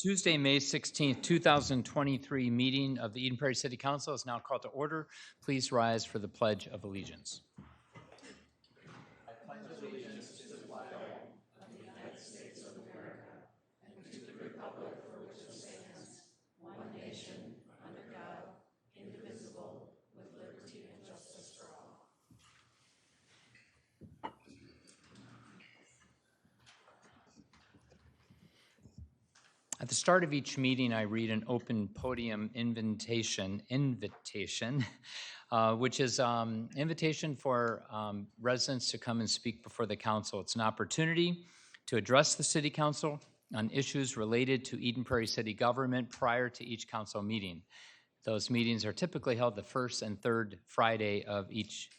Tuesday, May 16th, 2023 meeting of the Eden Prairie City Council is now called to order. Please rise for the Pledge of Allegiance. At the start of each meeting, I read an open podium invitation, which is invitation for residents to come and speak before the council. It's an opportunity to address the city council on issues related to Eden Prairie city government prior to each council meeting. Those meetings are typically held the first and third Friday of each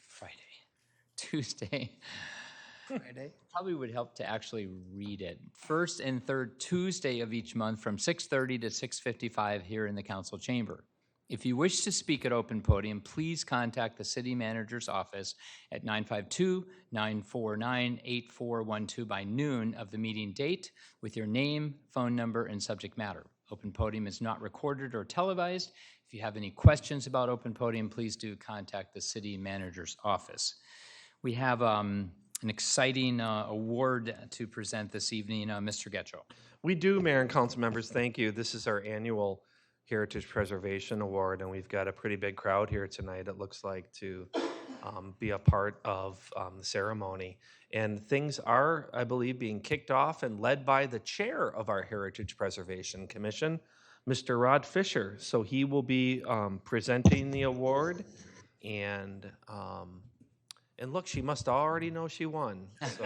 Tuesday. Friday. Probably would help to actually read it. First and third Tuesday of each month from 6:30 to 6:55 here in the council chamber. If you wish to speak at open podium, please contact the city manager's office at 952-949-8412 by noon of the meeting date with your name, phone number, and subject matter. Open podium is not recorded or televised. If you have any questions about open podium, please do contact the city manager's office. We have an exciting award to present this evening. Mr. Getchell. We do, Mayor and Council members. Thank you. This is our annual Heritage Preservation Award, and we've got a pretty big crowd here tonight, it looks like, to be a part of the ceremony. And things are, I believe, being kicked off and led by the chair of our Heritage Preservation Commission, Mr. Rod Fisher. So he will be presenting the award, and look, she must already know she won. So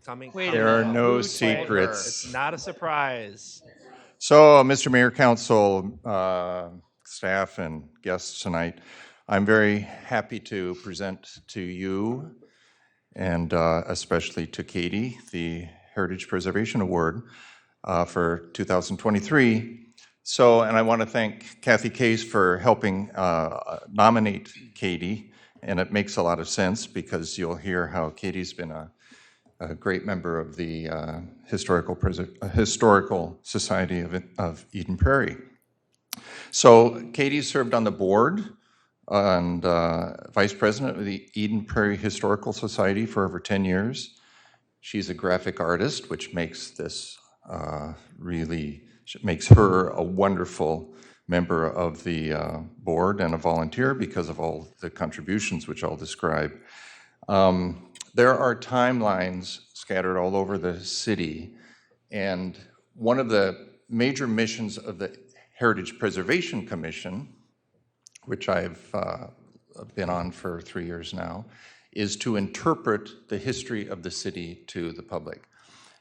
coming. There are no secrets. It's not a surprise. So, Mr. Mayor, Council, staff, and guests tonight, I'm very happy to present to you, and especially to Katie, the Heritage Preservation Award for 2023. So, and I want to thank Kathy Case for helping nominate Katie, and it makes a lot of sense because you'll hear how Katie's been a great member of the Historical Society of Eden Prairie. So Katie served on the board and vice president of the Eden Prairie Historical Society for over 10 years. She's a graphic artist, which makes this makes her a wonderful member of the board and a volunteer because of all the contributions, which I'll describe. There are timelines scattered all over the city, and one of the major missions of the Heritage Preservation Commission, which I've been on for 3 years now, is to interpret the history of the city to the public.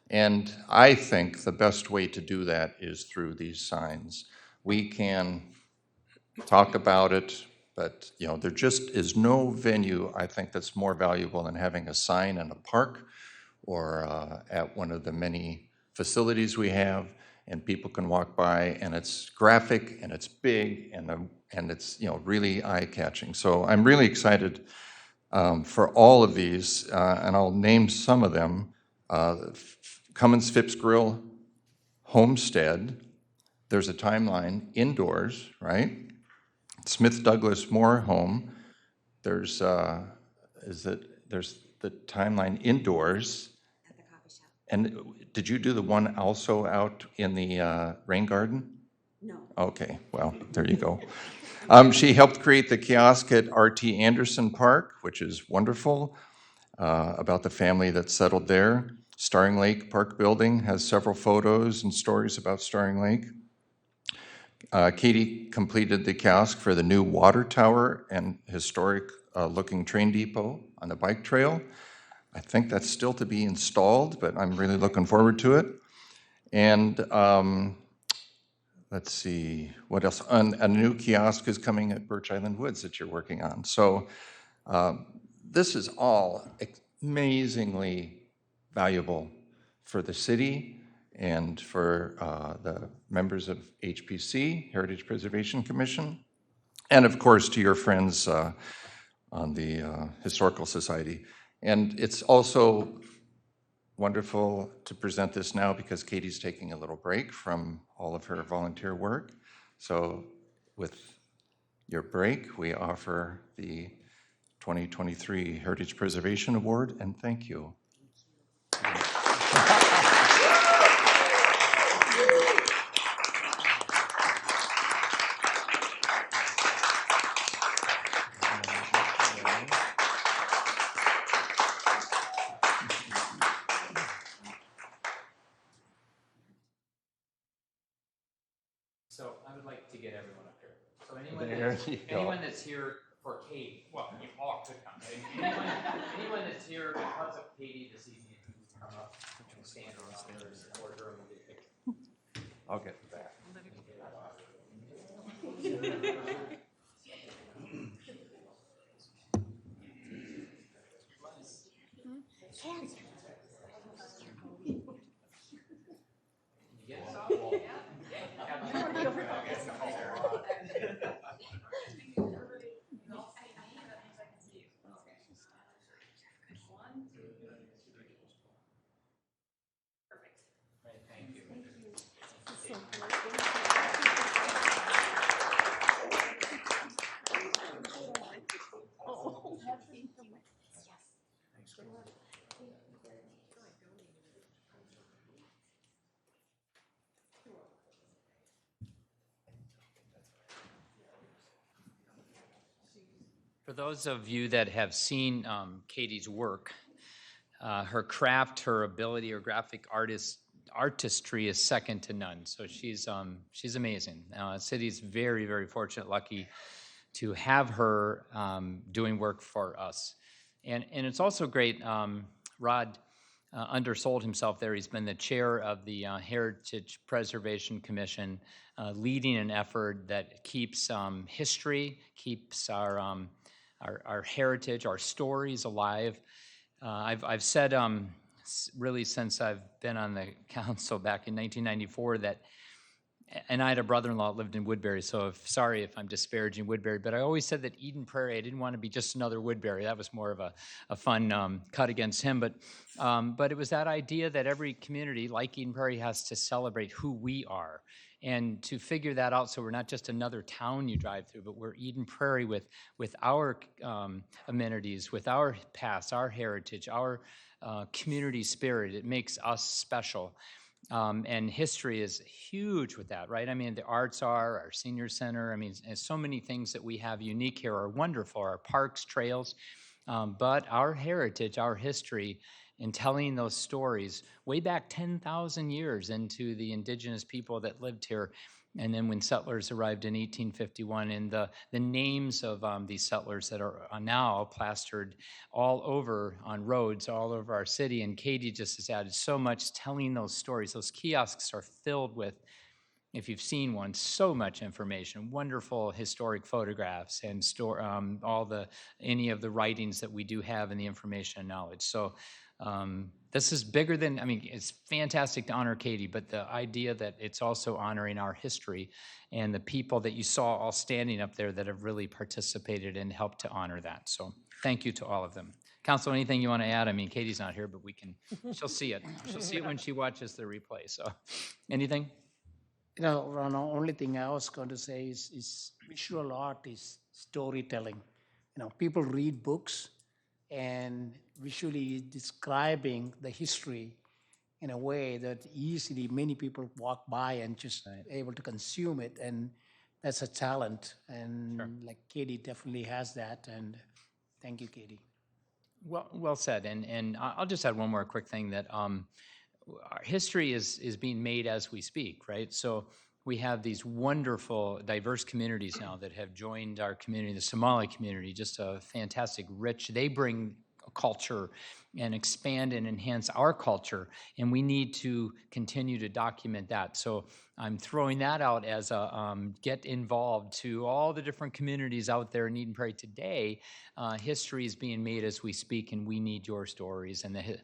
And I think the best way to do that is through these signs. We can talk about it, but there just is no venue, I think, that's more valuable than having a sign in a park or at one of the many facilities we have, and people can walk by, and it's graphic, and it's big, and it's really eye-catching. So I'm really excited for all of these, and I'll name some of them. Cummins Phipps Grill Homestead. There's a timeline indoors, right? Smith Douglas Moore Home. There's the timeline indoors. At the coffee shop. And did you do the one also out in the rain garden? No. Okay, well, there you go. She helped create the kiosk at R.T. Anderson Park, which is wonderful, about the family that settled there. Staring Lake Park Building has several photos and stories about Staring Lake. Katie completed the kiosk for the new water tower and historic looking train depot on the bike trail. I think that's still to be installed, but I'm really looking forward to it. And let's see, what else? A new kiosk is coming at Birch Island Woods that you're working on. So this is all amazingly valuable for the city and for the members of HPC, Heritage Preservation Commission, and of course to your friends on the Historical Society. And it's also wonderful to present this now because Katie's taking a little break from all of her volunteer work. So with your break, we offer the 2023 Heritage Preservation Award, and thank you. So I would like to get everyone up here. So There you go. anyone that's here for Katie, well, you all could come. Anyone that's here because of Katie this evening, come up and stand around her and support her and we'll get a picture. I'll get back. Thank you. For those of you that have seen Katie's work, her craft, her ability, her graphic artistry is second to none. So she's amazing. City's very, very fortunate, lucky to have her doing work for us. And it's also great, Rod undersold himself there. He's been the chair of the Heritage Preservation Commission, leading an effort that keeps history, keeps our heritage, our stories alive. I've said really since I've been on the council back in 1994 that, and I had a brother-in-law that lived in Woodbury, so sorry if I'm disparaging Woodbury, but I always said that Eden Prairie, I didn't want to be just another Woodbury. That was more of a fun cut against him, but it was that idea that every community, like Eden Prairie, has to celebrate who we are. And to figure that out, so we're not just another town you drive through, but we're Eden Prairie with our amenities, with our past, our heritage, our community spirit. It makes us special. And history is huge with that, right? I mean, the arts are, our senior center, I mean, so many things that we have unique here are wonderful, our parks, trails, but our heritage, our history, in telling those stories way back 10,000 years into the indigenous people that lived here. And then when settlers arrived in 1851, and the names of these settlers that are now plastered all over on roads, all over our city. And Katie just has added so much telling those stories. Those kiosks are filled with, if you've seen one, so much information, wonderful historic photographs, and any of the writings that we do have and the information and knowledge. So this is bigger than, I mean, it's fantastic to honor Katie, but the idea that it's also honoring our history and the people that you saw all standing up there that have really participated and helped to honor that. So thank you to all of them. Council, anything you want to add? I mean, Katie's not here, but she'll see it. She'll see it when she watches the replay. So anything? You know, Ron, the only thing I was going to say is visual art is storytelling. You know, people read books and visually describing the history in a way that easily many people walk by and just able to consume it. And that's a talent. And like Katie definitely has that. And thank you, Katie. Well said. And I'll just add one more quick thing that our history is being made as we speak, right? So we have these wonderful, diverse communities now that have joined our community, the Somali community, just a fantastic, rich, they bring a culture and expand and enhance our culture, and we need to continue to document that. So I'm throwing that out as a get involved to all the different communities out there in Eden Prairie today. History is being made as we speak, and we need your stories. And the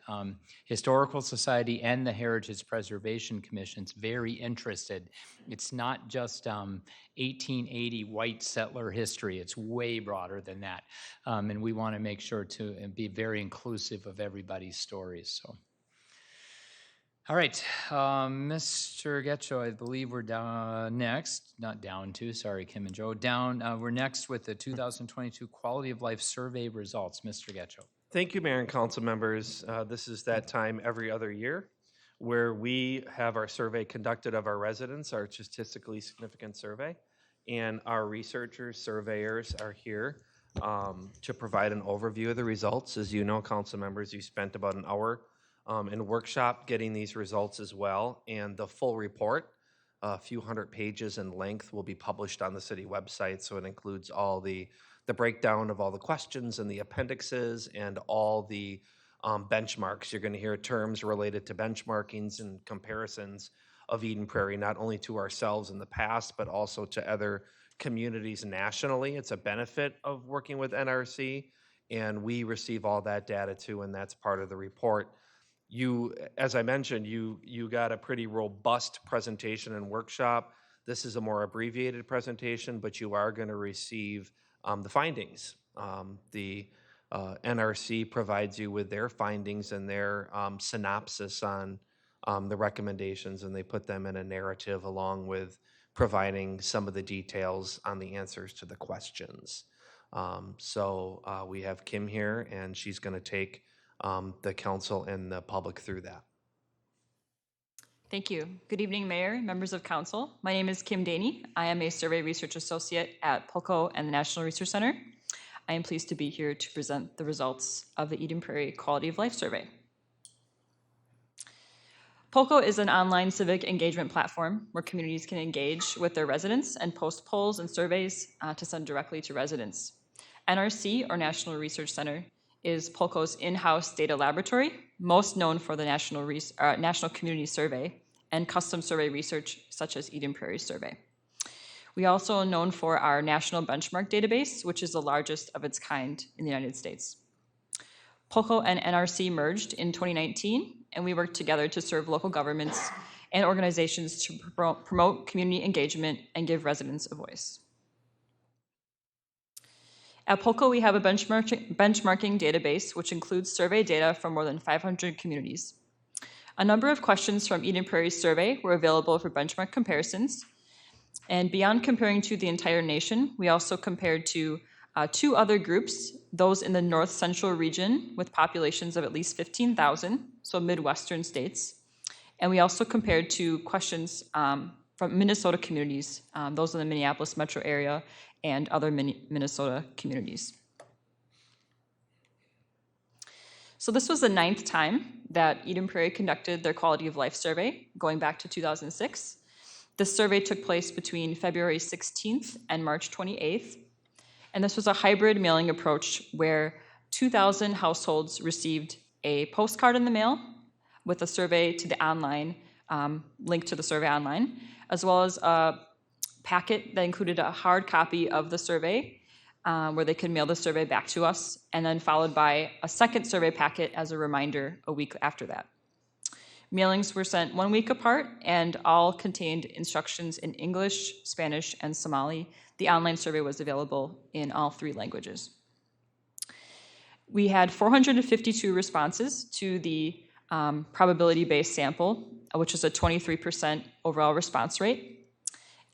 Historical Society and the Heritage Preservation Commission's very interested. It's not just 1880 white settler history. It's way broader than that. And we want to make sure to be very inclusive of everybody's stories. So All right, Mr. Getchell, I believe we're down next, not down to, sorry, Kim and Joe, down, we're next with the 2022 Quality of Life Survey results. Mr. Getchell. Thank you, Mayor and council members. This is that time every other year where we have our survey conducted of our residents, our statistically significant survey, and our researchers, surveyors are here to provide an overview of the results. As you know, council members, you spent about an hour in a workshop getting these results as well, and the full report, a few hundred pages in length, will be published on the city website, so it includes all the breakdown of all the questions and the appendixes and all the benchmarks. You're going to hear terms related to benchmarkings and comparisons of Eden Prairie, not only to ourselves in the past, but also to other communities nationally. It's a benefit of working with NRC, and we receive all that data too, and that's part of the report. You, as I mentioned, you got a pretty robust presentation and workshop. This is a more abbreviated presentation, but you are going to receive the findings. The NRC provides you with their findings and their synopsis on the recommendations, and they put them in a narrative along with providing some of the details on the answers to the questions. So we have Kim here, and she's going to take the council and the public through that. Thank you. Good evening, Mayor, members of council. My name is Kim Daney. I am a survey research associate at POLCO and the National Research Center. I am pleased to be here to present the results of the Eden Prairie Quality of Life Survey. POLCO is an online civic engagement platform where communities can engage with their residents and post polls and surveys to send directly to residents. NRC, or National Research Center, is POLCO's in-house data laboratory, most known for the National Community Survey and custom survey research such as Eden Prairie Survey. We are also known for our national benchmark database, which is the largest of its kind in the United States. POLCO and NRC merged in 2019, and we worked together to serve local governments and organizations to promote community engagement and give residents a voice. At POLCO, we have a benchmarking database, which includes survey data from more than 500 communities. A number of questions from Eden Prairie's survey were available for benchmark comparisons. And beyond comparing to the entire nation, we also compared to two other groups, those in the North Central region with populations of at least 15,000, so Midwestern states. And we also compared to questions from Minnesota communities, those in the Minneapolis metro area, and other Minnesota communities. So this was the 9th time that Eden Prairie conducted their quality of life survey, going back to 2006. This survey took place between February 16th and March 28th. And this was a hybrid mailing approach where 2,000 households received a postcard in the mail with a survey to the online, link to the survey online, as well as a packet that included a hard copy of the survey where they could mail the survey back to us, and then followed by a second survey packet as a reminder a week after that. Mailings were sent 1 week apart and all contained instructions in English, Spanish, and Somali. The online survey was available in all 3 languages. We had 452 responses to the probability-based sample, which is a 23% overall response rate.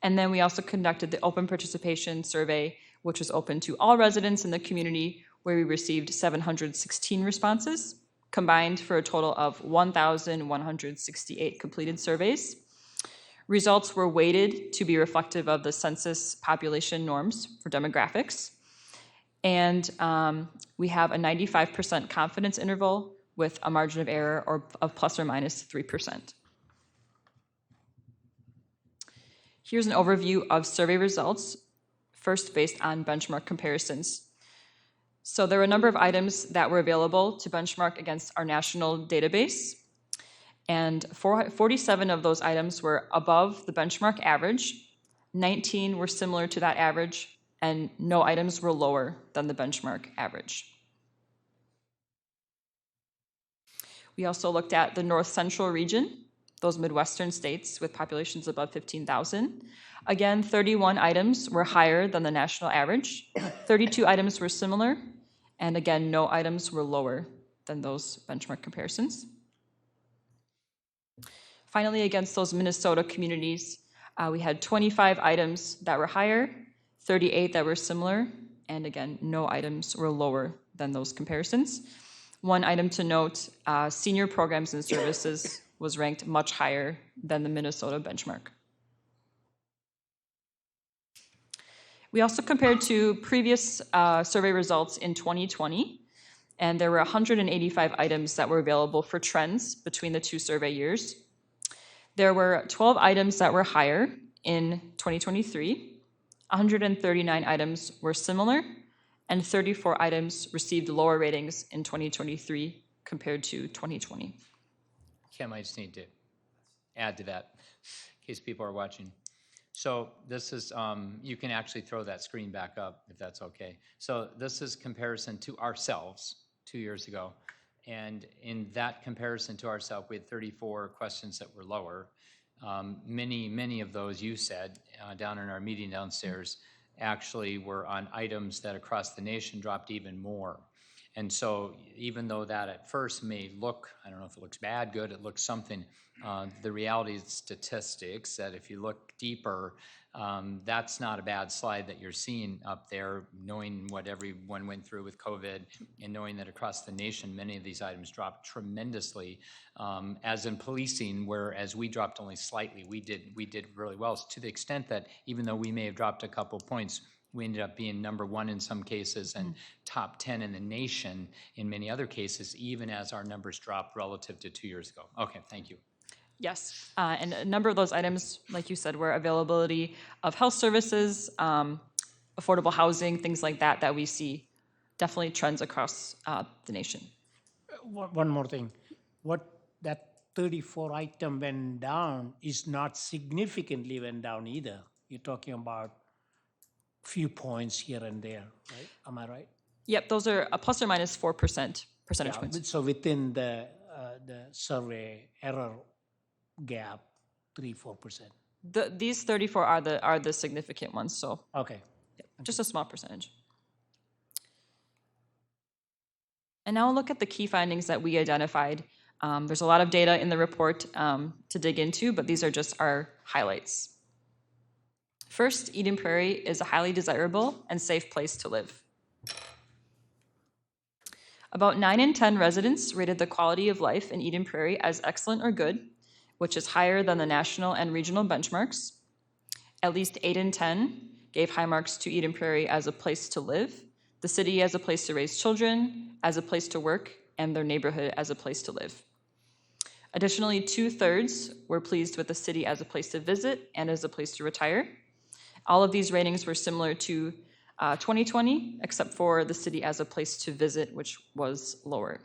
And then we also conducted the open participation survey, which was open to all residents in the community, where we received 716 responses, combined for a total of 1,168 completed surveys. Results were weighted to be reflective of the census population norms for demographics. And we have a 95% confidence interval with a margin of error of plus or minus 3%. Here's an overview of survey results, first based on benchmark comparisons. So there were a number of items that were available to benchmark against our national database, and 47 of those items were above the benchmark average, 19 were similar to that average, and no items were lower than the benchmark average. We also looked at the North Central region, those Midwestern states with populations above 15,000. Again, 31 items were higher than the national average, 32 items were similar, and again, no items were lower than those benchmark comparisons. Finally, against those Minnesota communities, we had 25 items that were higher, 38 that were similar, and again, no items were lower than those comparisons. One item to note, senior programs and services was ranked much higher than the Minnesota benchmark. We also compared to previous survey results in 2020, and there were 185 items that were available for trends between the two survey years. There were 12 items that were higher in 2023, 139 items were similar, and 34 items received lower ratings in 2023 compared to 2020. Kim, I just need to add to that in case people are watching. So this is, you can actually throw that screen back up if that's okay. So this is comparison to ourselves 2 years ago. And in that comparison to ourselves, we had 34 questions that were lower. Many of those you said down in our meeting downstairs actually were on items that across the nation dropped even more. And so even though that at first may look, I don't know if it looks bad, good, it looks something, the reality is statistics that if you look deeper, that's not a bad slide that you're seeing up there, knowing what everyone went through with COVID and knowing that across the nation, many of these items dropped tremendously, as in policing, whereas we dropped only slightly, we did really well, to the extent that even though we may have dropped a couple points, we ended up being number one in some cases and top 10 in the nation in many other cases, even as our numbers dropped relative to 2 years ago. Okay, thank you. Yes, and a number of those items, like you said, were availability of health services, affordable housing, things like that, that we see definitely trends across the nation. One more thing. What that 34 item went down is not significantly went down either. You're talking about few points here and there, right? Am I right? Yep, those are a plus or minus 4% percentage Yeah, points. so within the survey error gap, 3-4%. These 34 are the significant ones, so Okay. just a small percentage. And now we'll look at the key findings that we identified. There's a lot of data in the report to dig into, but these are just our highlights. First, Eden Prairie is a highly desirable and safe place to live. About 9 in 10 residents rated the quality of life in Eden Prairie as excellent or good, which is higher than the national and regional benchmarks. At least 8 in 10 gave high marks to Eden Prairie as a place to live, the city as a place to raise children, as a place to work, and their neighborhood as a place to live. Additionally, 2/3 were pleased with the city as a place to visit and as a place to retire. All of these ratings were similar to 2020, except for the city as a place to visit, which was lower.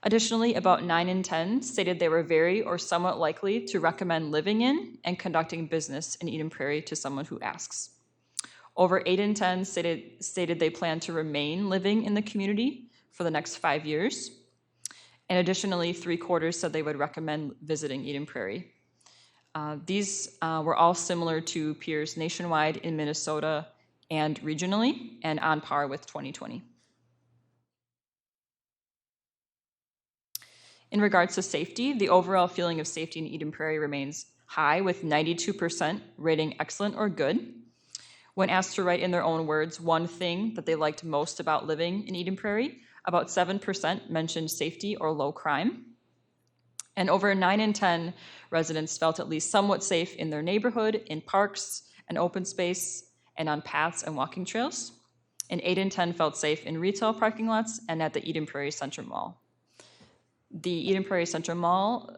Additionally, about 9 in 10 stated they were very or somewhat likely to recommend living in and conducting business in Eden Prairie to someone who asks. Over 8 in 10 stated they plan to remain living in the community for the next 5 years. And additionally, 3/4 said they would recommend visiting Eden Prairie. These were all similar to peers nationwide in Minnesota and regionally, and on par with 2020. In regards to safety, the overall feeling of safety in Eden Prairie remains high, with 92% rating excellent or good. When asked to write in their own words one thing that they liked most about living in Eden Prairie, about 7% mentioned safety or low crime. And over 9 in 10 residents felt at least somewhat safe in their neighborhood, in parks and open space, and on paths and walking trails. And 8 in 10 felt safe in retail parking lots and at the Eden Prairie Central Mall. The Eden Prairie Central Mall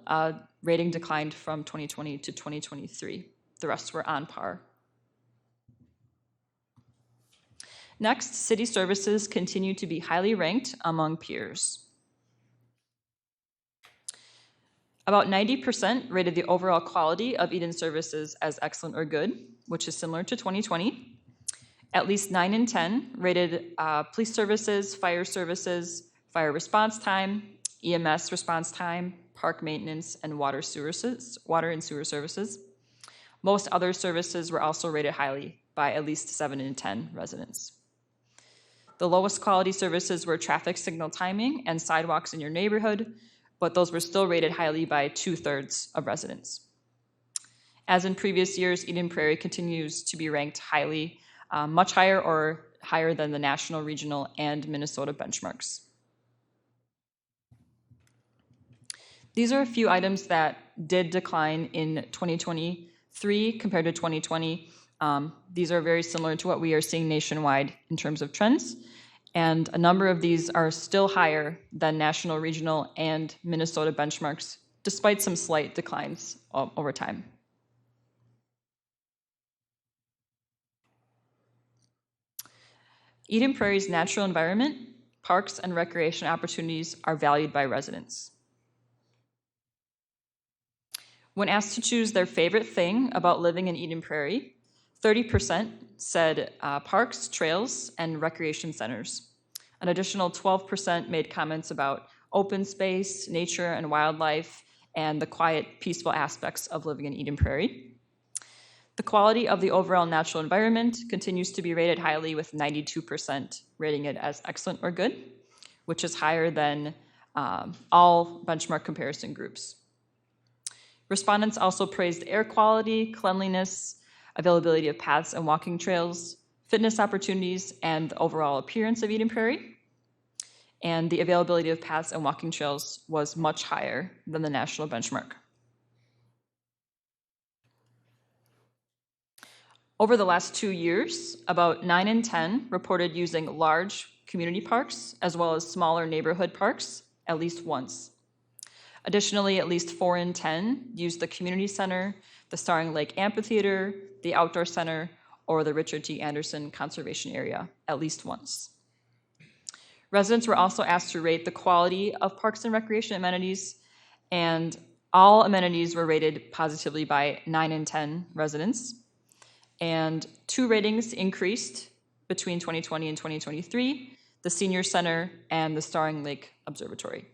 rating declined from 2020 to 2023. The rest were on par. Next, city services continue to be highly ranked among peers. About 90% rated the overall quality of Eden services as excellent or good, which is similar to 2020. At least 9 in 10 rated police services, fire response time, EMS response time, park maintenance, and water and sewer services. Most other services were also rated highly by at least 7 in 10 residents. The lowest quality services were traffic signal timing and sidewalks in your neighborhood. but those were still rated highly by 2/3 of residents. As in previous years, Eden Prairie continues to be ranked highly, much higher or higher than the national, regional, and Minnesota benchmarks. These are a few items that did decline in 2023 compared to 2020. These are very similar to what we are seeing nationwide in terms of trends, and a number of these are still higher than national, regional, and Minnesota benchmarks, despite some slight declines over time. Eden Prairie's natural environment, parks, and recreation opportunities are valued by residents. When asked to choose their favorite thing about living in Eden Prairie, 30% said parks, trails, and recreation centers. An additional 12% made comments about open space, nature and wildlife, and the quiet, peaceful aspects of living in Eden Prairie. The quality of the overall natural environment continues to be rated highly, with 92% rating it as excellent or good, which is higher than all benchmark comparison groups. Respondents also praised air quality, cleanliness, availability of paths and walking trails, fitness opportunities, and the overall appearance of Eden Prairie. And the availability of paths and walking trails was much higher than the national benchmark. Over the last 2 years, about 9 in 10 reported using large community parks as well as smaller neighborhood parks at least once. Additionally, at least 4 in 10 used the community center, the Starring Lake Amphitheater, the Outdoor Center, or the Richard T. Anderson Conservation Area at least once. Residents were also asked to rate the quality of parks and recreation amenities, and all amenities were rated positively by 9 in 10 residents. And 2 ratings increased between 2020 and 2023, the Senior Center and the Starring Lake Observatory.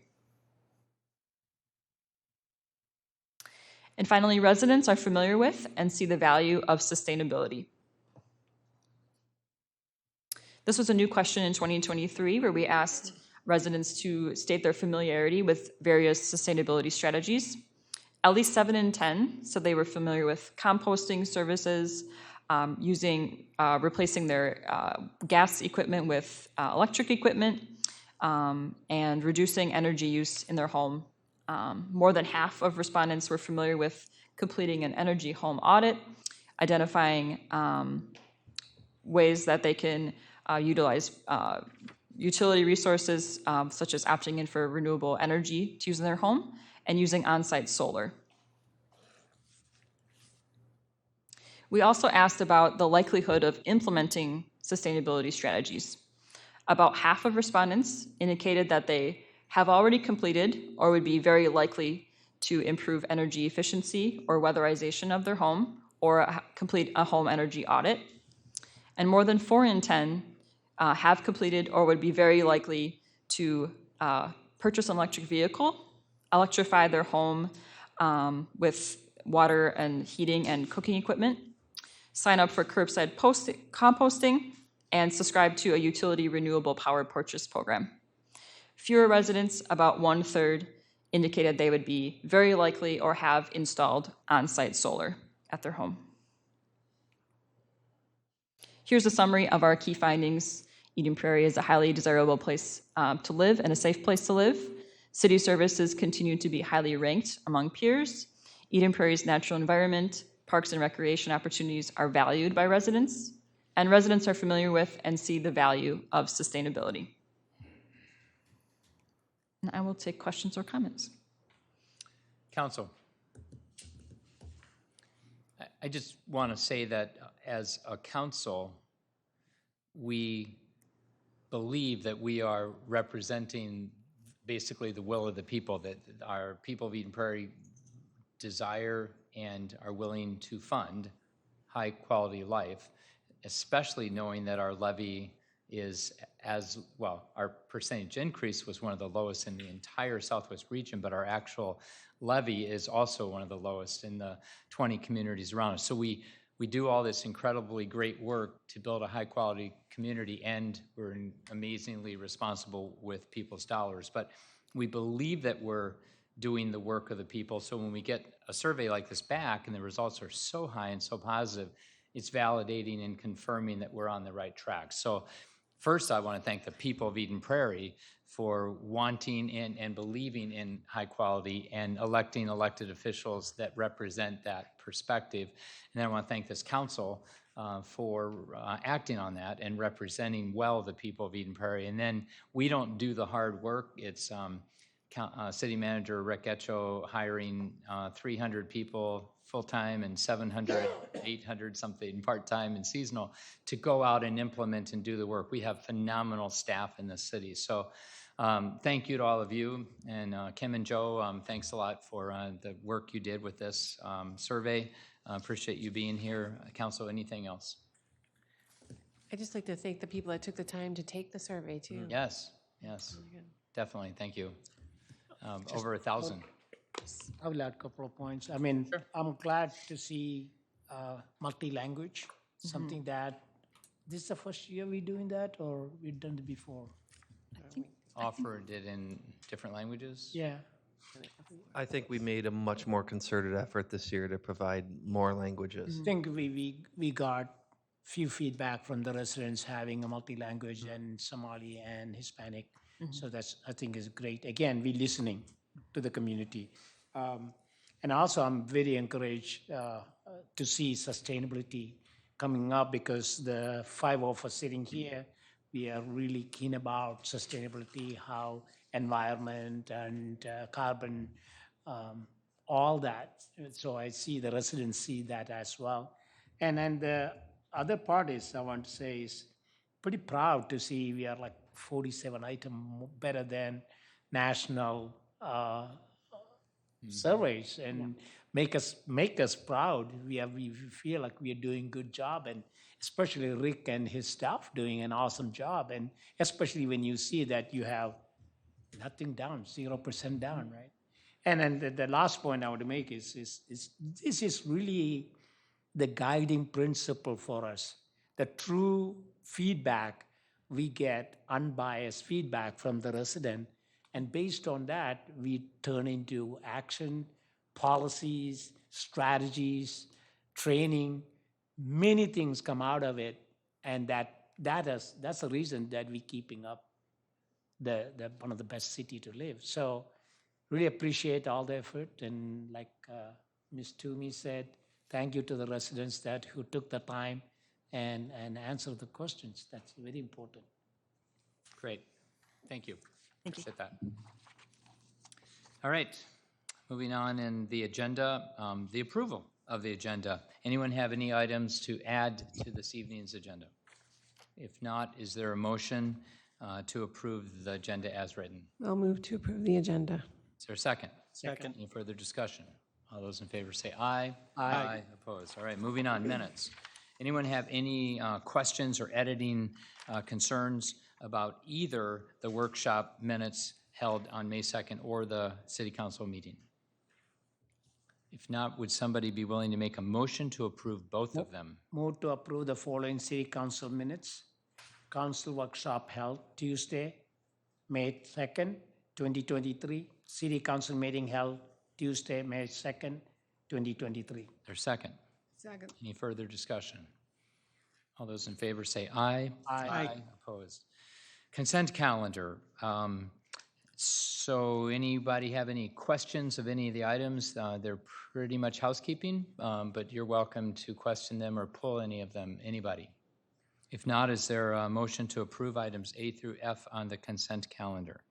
And finally, residents are familiar with and see the value of sustainability. This was a new question in 2023, where we asked residents to state their familiarity with various sustainability strategies. At least 7 in 10 said they were familiar with composting services, replacing their gas equipment with electric equipment, and reducing energy use in their home. More than half of respondents were familiar with completing an energy home audit, identifying ways that they can utilize utility resources, such as opting in for renewable energy to use in their home, and using on-site solar. We also asked about the likelihood of implementing sustainability strategies. About half of respondents indicated that they have already completed or would be very likely to improve energy efficiency or weatherization of their home, or complete a home energy audit. And more than 4 in 10 have completed or would be very likely to purchase an electric vehicle, electrify their home with water and heating and cooking equipment, sign up for curbside composting, and subscribe to a utility renewable power purchase program. Fewer residents, about 1/3, indicated they would be very likely or have installed on-site solar at their home. Here's a summary of our key findings. Eden Prairie is a highly desirable place to live and a safe place to live. City services continue to be highly ranked among peers. Eden Prairie's natural environment, parks and recreation opportunities are valued by residents, and residents are familiar with and see the value of sustainability. And I will take questions or comments. Council. I just want to say that as a council, we believe that we are representing basically the will of the people, that our people of Eden Prairie desire and are willing to fund high quality life, especially knowing that our levy is as well, our percentage increase was one of the lowest in the entire Southwest region, but our actual levy is also one of the lowest in the 20 communities around us. So we do all this incredibly great work to build a high quality community, and we're amazingly responsible with people's dollars. But we believe that we're doing the work of the people. So when we get a survey like this back and the results are so high and so positive, it's validating and confirming that we're on the right track. So first, I want to thank the people of Eden Prairie for wanting and believing in high quality and electing elected officials that represent that perspective. And then I want to thank this council for acting on that and representing well the people of Eden Prairie. And then we don't do the hard work. It's City Manager Rick Etcho hiring 300 people full-time and 700, 800 something part-time and seasonal to go out and implement and do the work. We have phenomenal staff in the city. So thank you to all of you. And Kim and Joe, thanks a lot for the work you did with this survey. Appreciate you being here. Council, anything else? I'd just like to thank the people that took the time to take the survey, too. Yes, yes, definitely. Thank you. Over 1,000. I will add a couple of points. I mean, I'm glad to see multi-language, something that, this is the first year we're doing that, or we've done it before? Offered it in different languages? Yeah. I think we made a much more concerted effort this year to provide more languages. I think we got few feedback from the residents having a multi-language and Somali and Hispanic. So that's, I think, is great. Again, we listening to the community. And also, I'm very encouraged to see sustainability coming up, because the 5 of us sitting here, we are really keen about sustainability, how environment and carbon, all that. So I see the residents see that as well. And then the other part is, I want to say, is pretty proud to see we are like 47 item better than national surveys, and make us proud. We feel like we are doing good job, and especially Rick and his staff doing an awesome job, and especially when you see that you have nothing down, 0% down, right? And then the last point I want to make is this is really the guiding principle for us. The true feedback, we get unbiased feedback from the resident, and based on that, we turn into action, policies, strategies, training. Many things come out of it, and that's the reason that we're keeping up the one of the best city to live. So really appreciate all the effort, and like Ms. Toomey said, thank you to the residents who took the time and answered the questions. That's very important. Great. Thank you. Appreciate that. All right. Moving on in the agenda, the approval of the agenda. Anyone have any items to add to this evening's agenda? If not, is there a motion to approve the agenda as written? I'll move to approve the agenda. Is there a second? Second. Any further discussion? All those in favor say aye. Aye. Opposed. All right, moving on, minutes. Anyone have any questions or editing concerns about either the workshop minutes held on May 2nd or the city council meeting? If not, would somebody be willing to make a motion to approve both of them? Move to approve the following city council minutes. Council workshop held Tuesday, May 2nd, 2023. City council meeting held Tuesday, May 2nd, 2023. There's second. Second. Any further discussion? All those in favor say aye. Aye. Opposed. Consent calendar. So anybody have any questions of any of the items? They're pretty much housekeeping, but you're welcome to question them or pull any of them. Anybody? If not, is there a motion to approve items A through F on the consent calendar?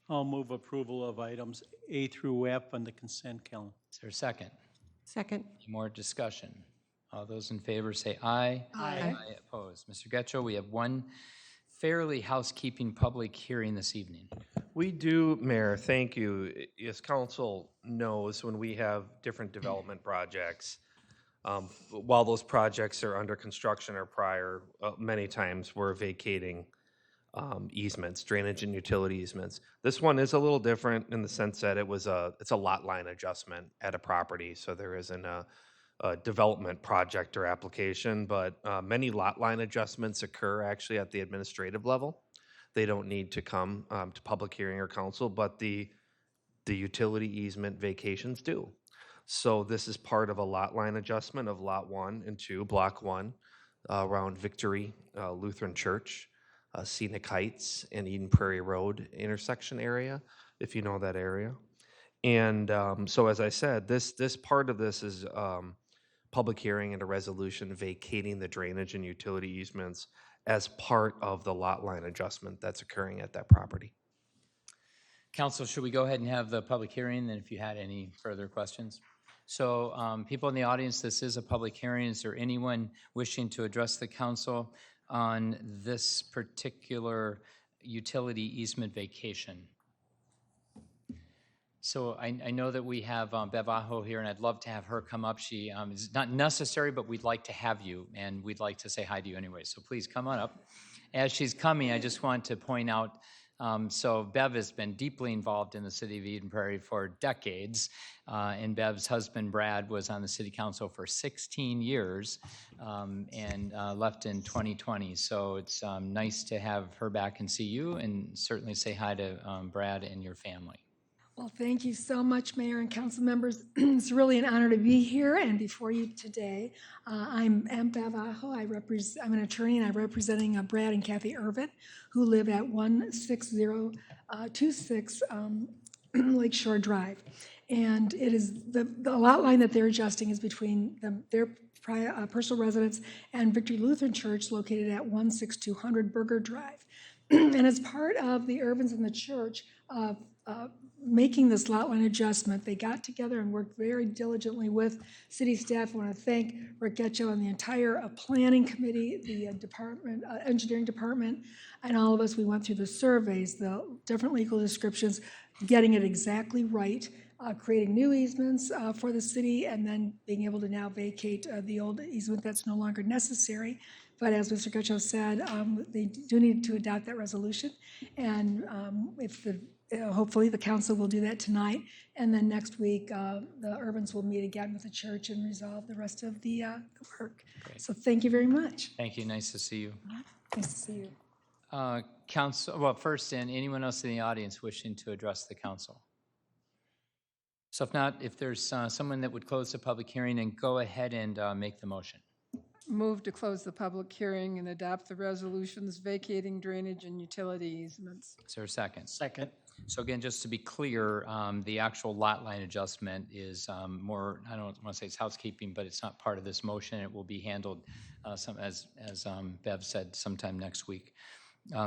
I'll move approval of items A through F on the consent calendar. Is there a second? Second. Any more discussion? All those in favor say aye. Aye. Opposed. Mr. Getchell, we have one fairly housekeeping public hearing this evening. We do, Mayor, thank you. As council knows, when we have different development projects, while those projects are under construction or prior, many times we're vacating easements, drainage and utility easements. This one is a little different in the sense that it's a lot line adjustment at a property, so there isn't a development project or application, but many lot line adjustments occur actually at the administrative level. They don't need to come to public hearing or council, but the the utility easement vacations due. So this is part of a lot line adjustment of Lot 1 and 2, Block 1, around Victory Lutheran Church, Scenic Heights, and Eden Prairie Road intersection area, if you know that area. And so as I said, this part of this is public hearing and a resolution vacating the drainage and utility easements as part of the lot line adjustment that's occurring at that property. Council, should we go ahead and have the public hearing, and if you had any further questions? So people in the audience, this is a public hearing. Is there anyone wishing to address the council on this particular utility easement vacation? So I know that we have Bev Aho here, and I'd love to have her come up. She is not necessary, but we'd like to have you, and we'd like to say hi to you anyway. So please come on up. As she's coming, I just want to point out, so Bev has been deeply involved in the city of Eden Prairie for decades, and Bev's husband, Brad, was on the city council for 16 years and left in 2020. So it's nice to have her back and see you, and certainly say hi to Brad and your family. Well, thank you so much, Mayor and council members. It's really an honor to be here and before you today. I'm Bev Aho. I'm an attorney, and I'm representing Brad and Kathy Irvin, who live at 16026 Lakeshore Drive. And it is the lot line that they're adjusting is between their personal residence and Victory Lutheran Church, located at 16200 Burger Drive. And as part of the Irvins and the church making this lot line adjustment, they got together and worked very diligently with city staff. I want to thank Rick Getcho and the entire planning committee, the engineering department, and all of us. We went through the surveys, the different legal descriptions, getting it exactly right, creating new easements for the city, and then being able to now vacate the old easement that's no longer necessary. But as Mr. Getcho said, they do need to adopt that resolution, and hopefully the council will do that tonight, and then next week the Irvins will meet again with the church and resolve the rest of the work. Great. So thank you very much. Thank you. Nice to see you. Nice to see you. Council, well, first, and anyone else in the audience wishing to address the council? So if not, if there's someone that would close the public hearing, and go ahead and make the motion. Move to close the public hearing and adopt the resolutions vacating drainage and utility easements. Is there a second? Second. So again, just to be clear, the actual lot line adjustment is more, I don't want to say it's housekeeping, but it's not part of this motion. It will be handled, as Bev said, sometime next week.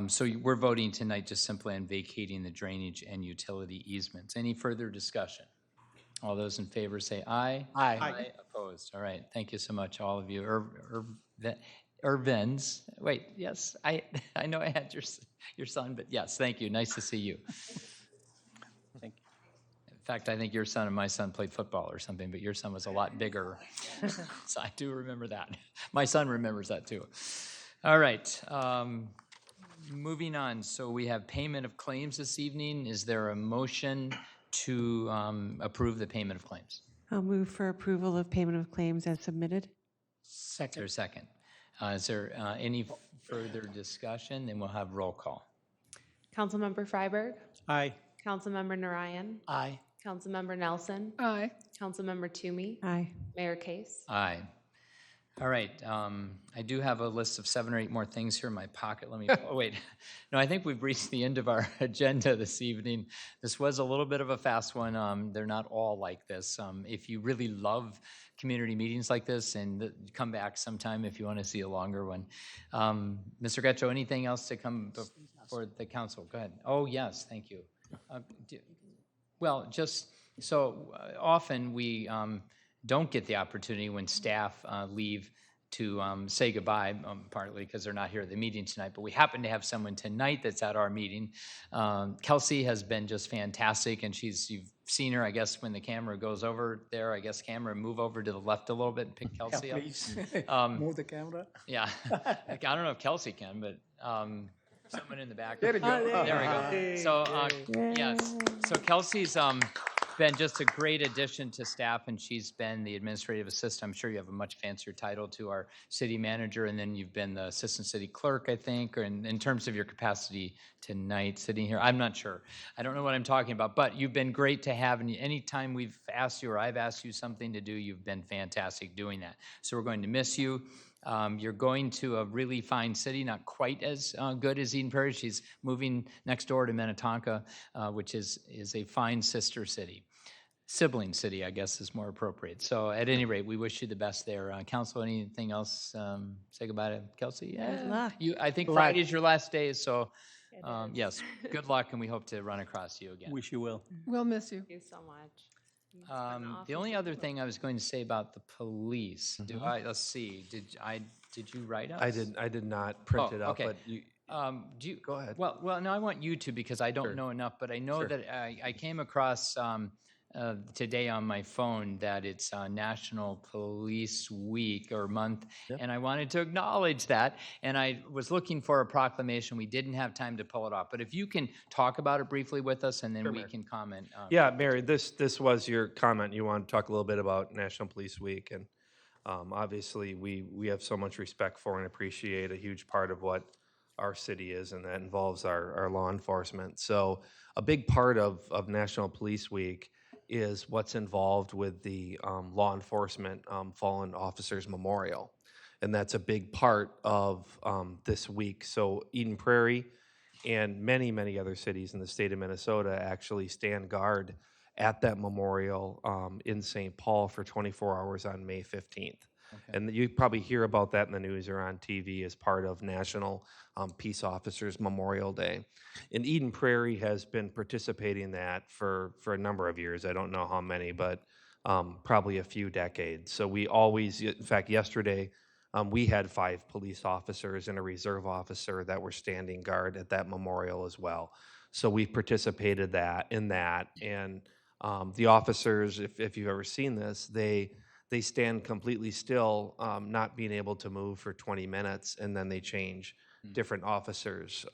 So we're voting tonight just simply on vacating the drainage and utility easements. Any further discussion? All those in favor say aye. Aye. Aye. Opposed. All right. Thank you so much, all of you. Irvins. Wait, yes, I know I had your son, but yes, thank you. Nice to see you. Thank you. In fact, I think your son and my son played football or something, but your son was a lot bigger. So I do remember that. My son remembers that too. All right. Moving on. So we have payment of claims this evening. Is there a motion to approve the payment of claims? I'll move for approval of payment of claims as submitted. Is there a second? Is there any further discussion? Then we'll have roll call. Councilmember Freiberg, Aye. Councilmember Narayan, Aye. Councilmember Nelson, Aye. Councilmember Toomey, Aye. Mayor Case. Aye. All right. I do have a list of 7 or 8 more things here in my pocket. Let me, oh, wait. No, I think we've reached the end of our agenda this evening. This was a little bit of a fast one. They're not all like this. If you really love community meetings like this, and come back sometime if you want to see a longer one. Mr. Getcho, anything else to come before the council? Go ahead. Oh, yes, thank you. Well, just so often we don't get the opportunity when staff leave to say goodbye, partly because they're not here at the meeting tonight, but we happen to have someone tonight that's at our meeting. Kelsey has been just fantastic, and you've seen her, I guess, when the camera goes over there, I guess camera, move over to the left a little bit and pick Kelsey up. Please, move the camera. Yeah, I don't know if Kelsey can, but someone in the back. There we go. There we go. So, yes, so Kelsey's been just a great addition to staff, and she's been the administrative assistant. I'm sure you have a much fancier title to our city manager, and then you've been the assistant city clerk, I think, or in terms of your capacity tonight sitting here. I'm not sure. I don't know what I'm talking about, but you've been great to have, and anytime we've asked you or I've asked you something to do, you've been fantastic doing that. So we're going to miss you. You're going to a really fine city, not quite as good as Eden Prairie. She's moving next door to Minnetonka, which is a fine sister city. Sibling city, I guess, is more appropriate. So at any rate, we wish you the best there. Council, anything else? Say goodbye to Kelsey? Yeah. Good luck. I think Friday's your last day, so yes, good luck, and we hope to run across you again. Wish you will. We'll miss you. Thank you so much. It's been an The awesome only other city. thing I was going to say about the police, let's see, did you write us? I did not print it up, okay. but you, Do you, go ahead. Well, no, I want you to because I don't Sure. know enough, but I know Sure. that I came across today on my phone that it's National Police Week or month, and I wanted to acknowledge that. And I was looking for a proclamation. We didn't have time to pull it off, but if you can talk about it briefly with us, and then we Mayor. can comment. Yeah, Mary, this was your comment. You want to talk a little bit about National Police Week, and obviously we have so much respect for and appreciate a huge part of what our city is, and that involves our law enforcement. So a big part of National Police Week is what's involved with the law enforcement fallen officers memorial, and that's a big part of this week. So Eden Prairie and many other cities in the state of Minnesota actually stand guard at that memorial in St. Paul for 24 hours on May 15th. And you probably hear about that in the news or on TV as part of National Peace Officers Memorial Day. And Eden Prairie has been participating in that for a number of years. I don't know how many, but probably a few decades. So we always, in fact, yesterday, we had 5 police officers and a reserve officer that were standing guard at that memorial as well. So we participated in that. And the officers, if you've ever seen this, they stand completely still, not being able to move for 20 minutes, and then they change different officers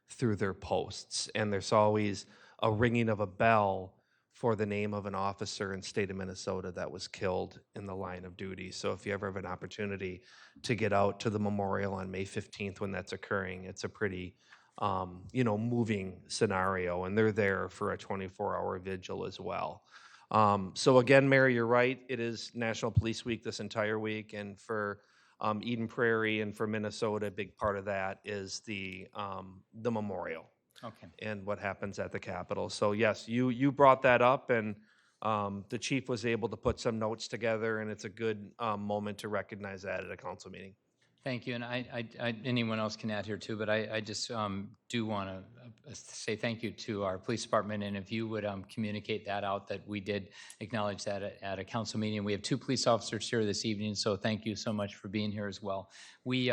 through their posts. And there's always a ringing of a bell for the name of an officer in state of Minnesota that was killed in the line of duty. So if you ever have an opportunity to get out to the memorial on May 15th when that's occurring, it's a pretty moving scenario, and they're there for a 24-hour vigil as well. So again, Mary, you're right. It is National Police Week this entire week, and for Eden Prairie and for Minnesota, a big part of that is the memorial. Okay. And what happens at the Capitol. So yes, you brought that up, and the chief was able to put some notes together, and it's a good moment to recognize that at a council meeting. Thank you, and anyone else can add here too, but I just do want to say thank you to our police department, and if you would communicate that out, that we did acknowledge that at a council meeting. We have 2 police officers here this evening, so thank you so much for being here as well. We,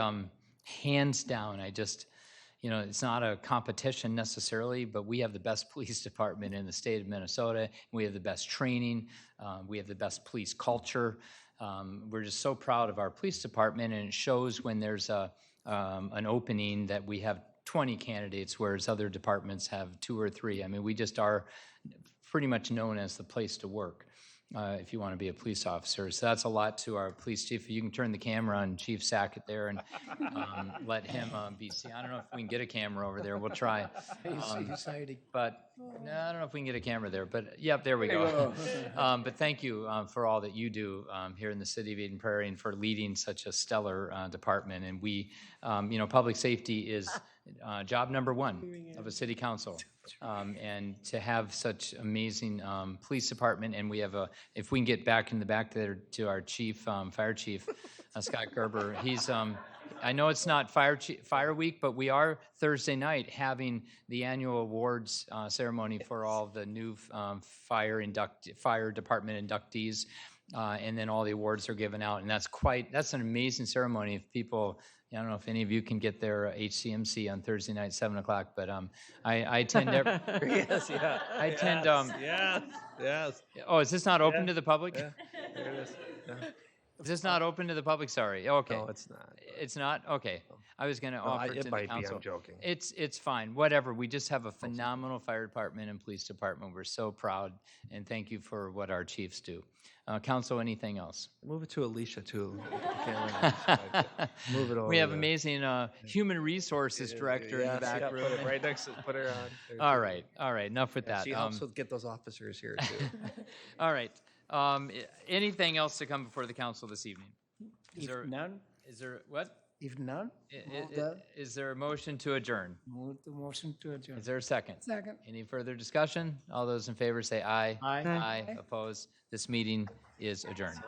hands down, it's not a competition necessarily, but we have the best police department in the state of Minnesota. We have the best training. We have the best police culture. We're just so proud of our police department, and it shows when there's an opening that we have 20 candidates, whereas other departments have 2 or 3. I mean, we just are pretty much known as the place to work if you want to be a police officer. So that's a lot to our police chief. You can turn the camera on Chief Sackett there and let him be seen. I don't know if we can get a camera over there. We'll try. But no, I don't know if we can get a camera there. But yep, there we go. But thank you for all that you do here in the city of Eden Prairie and for leading such a stellar department. And we, public safety is job number 1 of a city council. And to have such amazing police department, and we have if we can get back in the back there to our chief, fire chief, Scott Gerber. He's, I know it's not fire week, but we are Thursday night having the annual awards ceremony for all the new fire department inductees. And then all the awards are given out, and that's an amazing ceremony. If people, I don't know if any of you can get there HCMC on Thursday night, 7 o'clock, but I attend every. Yes, yeah. I attend. Yes. Oh, is this not open to the public? Yeah, there it is. Yeah. Is this not open to the public? Sorry. Okay. No, it's not. It's not? Okay. I was going to No, offer it it to the might be, council. I'm joking. It's fine, whatever. We just have a phenomenal fire department and police department. We're so proud, and thank you for what our chiefs do. Council, anything else? Move it to Alicia, too. Move it over We have there. amazing human resources director in the back Put room. it right next to, put her on. there, All too. right, enough with that. She helps with get those officers here, too. All right. Anything else to come before the council this evening? Is If there, none, is there, what? if none, Is there a motion to adjourn? move the motion to adjourn. Is there a second? Second. Any further discussion? All those in favor say aye. Aye. Aye. Opposed? This meeting is adjourned.